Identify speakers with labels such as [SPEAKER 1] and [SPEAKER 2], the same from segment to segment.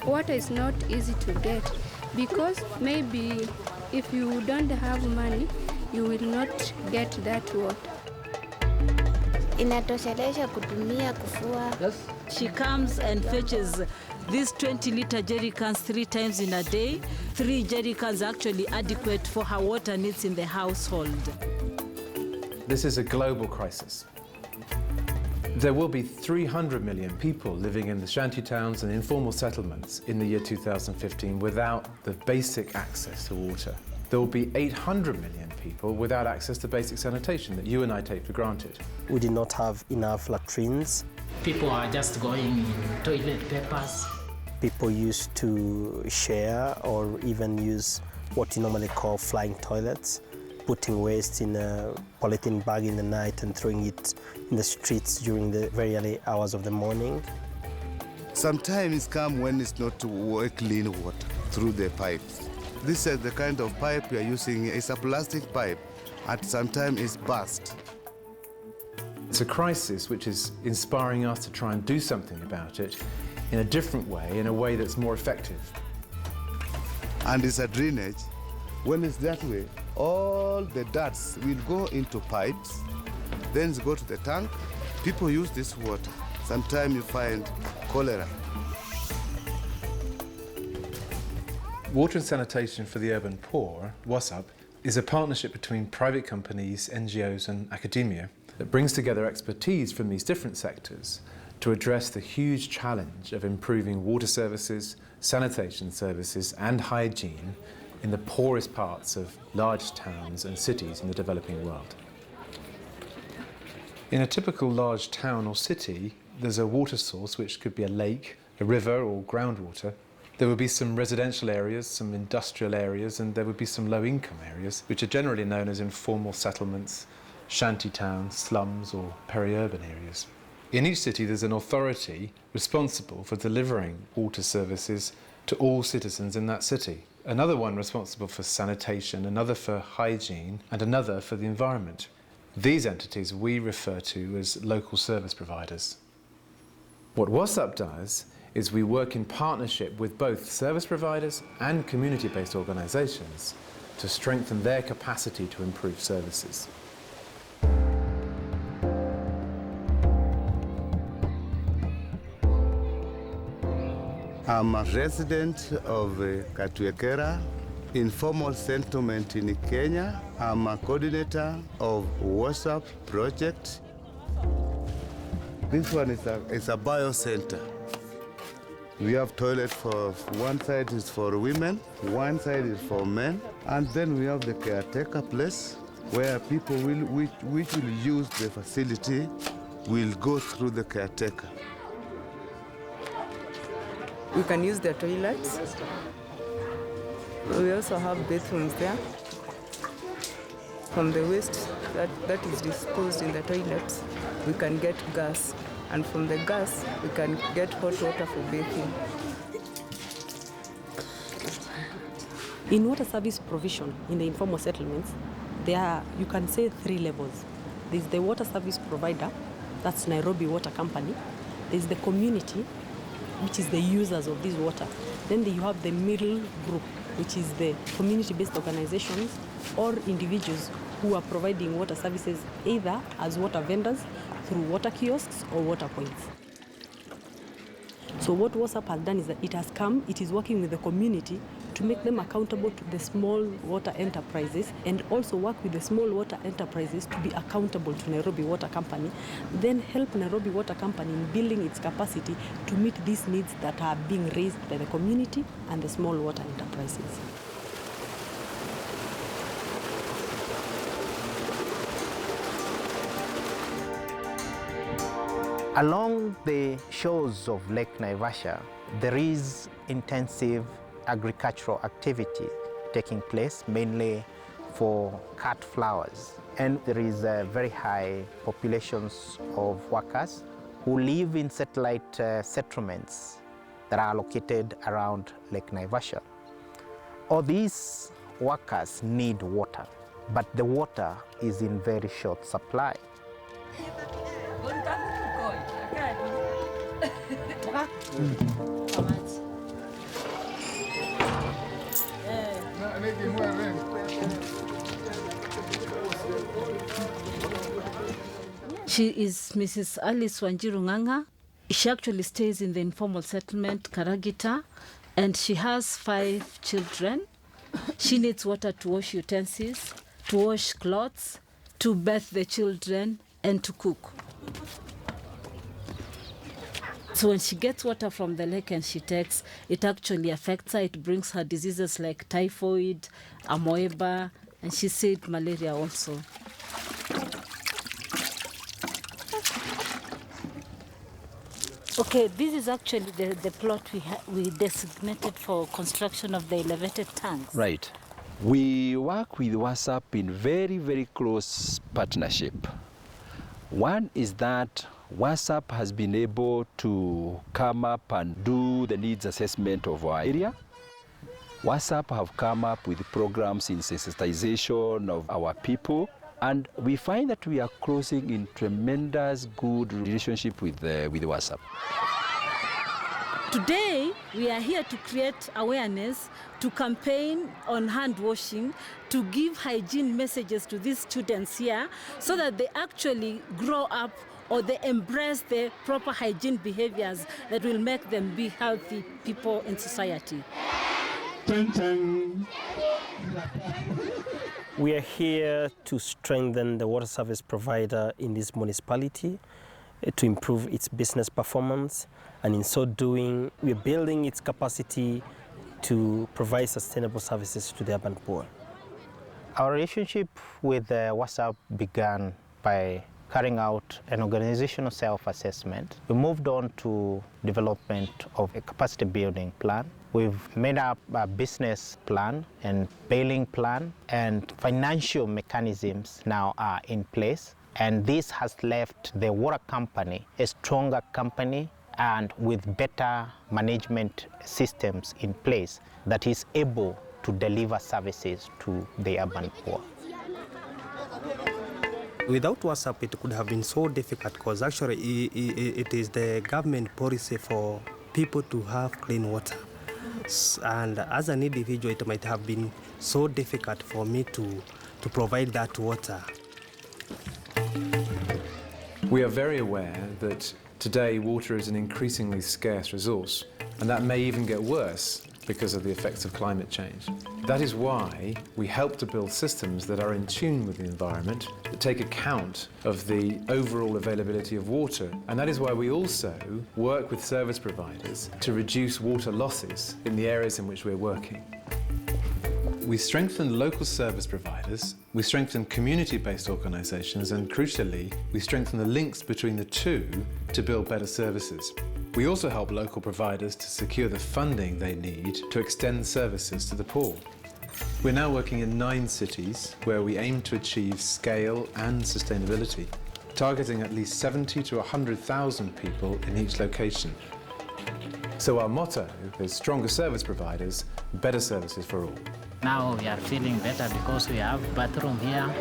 [SPEAKER 1] Water is not easy to get because maybe if you don't have money, you will not get that water.
[SPEAKER 2] Inatoshelesha kutumia kufua.
[SPEAKER 3] Yes. She comes and fetches these 20-liter jerry cans 3 times in a day. 3 jerry cans are actually adequate for her water needs in the household.
[SPEAKER 4] This is a global crisis. There will be 300 million people living in the shanty towns and informal settlements in the year 2015 without the basic access to water. There will be 800 million people without access to basic sanitation that you and I take for granted.
[SPEAKER 5] We did not have enough latrines.
[SPEAKER 6] People are just going in toilet papers.
[SPEAKER 5] People used to share or even use what you normally call flying toilets, putting waste in a polythene bag in the night and throwing it in the streets during the very early hours of the morning.
[SPEAKER 7] Sometimes come when it's not clean water through the pipes. This is the kind of pipe we are using. It's a plastic pipe. At some time it's burst.
[SPEAKER 4] It's a crisis which is inspiring us to try and do something about it in a different way, in a way that's more effective.
[SPEAKER 7] And it's a drainage. When it's that way, all the dirts will go into pipes, then it's go to the tank. People use this water. Sometimes you find cholera.
[SPEAKER 4] Water and Sanitation for the Urban Poor, WSUP, is a partnership between private companies, NGOs and academia that brings together expertise from these different sectors to address the huge challenge of improving water services, sanitation services and hygiene in the poorest parts of large towns and cities in the developing world. In a typical large town or city, there's a water source which could be a lake, a river or groundwater. There would be some residential areas, some industrial areas, and there would be some low-income areas, which are generally known as informal settlements, shanty towns, slums or peri-urban areas. In each city there's an authority responsible for delivering water services to all citizens in that city. Another one responsible for sanitation, another for hygiene, and another for the environment. These entities we refer to as local service providers. What WSUP does is we work in partnership with both service providers and community-based organisations to strengthen their capacity to improve services.
[SPEAKER 7] I'm a resident of Katwekera, informal settlement in Kenya. I'm a coordinator of WSUP project. This one is a biocenter. We have toilet for one side is for women, one side is for men, and then we have the caretaker place where people which will use the facility will go through the caretaker.
[SPEAKER 8] We can use the toilets. We also have bathrooms there. From the waste that is disposed in the toilets, we can get gas. And from the gas, we can get hot water for bathing.
[SPEAKER 9] In water service provision in the informal settlements, there are, you can say, 3 levels. There's the water service provider, that's Nairobi Water Company. There's the community, which is the users of this water. Then you have the middle group, which is the community-based organizations or individuals who are providing water services either as water vendors through water kiosks or water points. So what WSUP has done is that it is working with the community to make them accountable to the small water enterprises and also work with the small water enterprises to be accountable to Nairobi Water Company, then help Nairobi Water Company in building its capacity to meet these needs that are being raised by the community and the small water enterprises.
[SPEAKER 10] Along the shores of Lake Naivasha, there is intensive agricultural activity taking place, mainly for cut flowers. And there is very high populations of workers who live in satellite settlements that are located around Lake Naivasha. All these workers need water, but the water is in very short supply.
[SPEAKER 3] She is Mrs. Alice Wanjiru Nganga. She actually stays in the informal settlement, Karagita, and she has 5 children. She needs water to wash utensils, to wash clothes, to bathe the children, and to cook. So when she gets water from the lake and she takes, it actually affects her. It brings her diseases like typhoid, amoeba, and she said malaria also. Okay, this is actually the plot we designated for construction of the elevated tanks.
[SPEAKER 11] Right. We work with WSUP in very, very close partnership. One is that WSUP has been able to come up and do the needs assessment of our area. WSUP have come up with programs in sensitization of our people, and we find that we are closing in tremendous good relationship with WSUP.
[SPEAKER 3] Today, we are here to create awareness, to campaign on hand washing, to give hygiene messages to these students here so that they actually grow up or they embrace the proper hygiene behaviors that will make them be healthy people in society.
[SPEAKER 5] We are here to strengthen the water service provider in this municipality, to improve its business performance, and in so doing, we're building its capacity to provide sustainable services to the urban poor.
[SPEAKER 10] Our relationship with WSUP began by carrying out an organizational self-assessment. We moved on to development of a capacity building plan. We've made up a business plan and bailing plan, and financial mechanisms now are in place. And this has left the water company a stronger company and with better management systems in place that is able to deliver services to the urban poor.
[SPEAKER 5] Without WSUP, it could have been so difficult because actually it is the government policy for people to have clean water. And as an individual, it might have been so difficult for me to provide that water.
[SPEAKER 4] We are very aware that today water is an increasingly scarce resource, and that may even get worse because of the effects of climate change. That is why we help to build systems that are in tune with the environment, that take account of the overall availability of water. And that is why we also work with service providers to reduce water losses in the areas in which we're working. We strengthen local service providers, we strengthen community-based organisations, and crucially, we strengthen the links between the two to build better services. We also help local providers to secure the funding they need to extend services to the poor. We're now working in 9 cities where we aim to achieve scale and sustainability, targeting at least 70 to 100,000 people in each location. So our motto is stronger service providers, better services for all.
[SPEAKER 6] Now we are feeling better because we have bathroom here.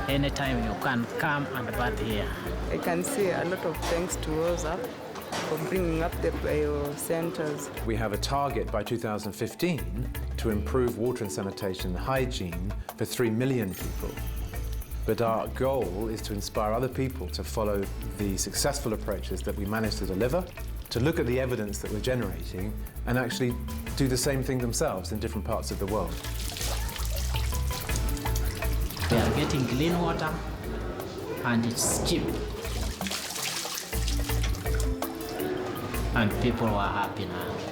[SPEAKER 6] Anytime you can come and bath here.
[SPEAKER 8] I can say a lot of thanks to WSUP for bringing up the bio-centers.
[SPEAKER 4] We have a target by 2015 to improve water and sanitation and hygiene for 3 million people. But our goal is to inspire other people to follow the successful approaches that we managed to deliver, to look at the evidence that we're generating and actually do the same thing themselves in different parts of the world.
[SPEAKER 6] We are getting clean water and it's cheap. And people are happy now.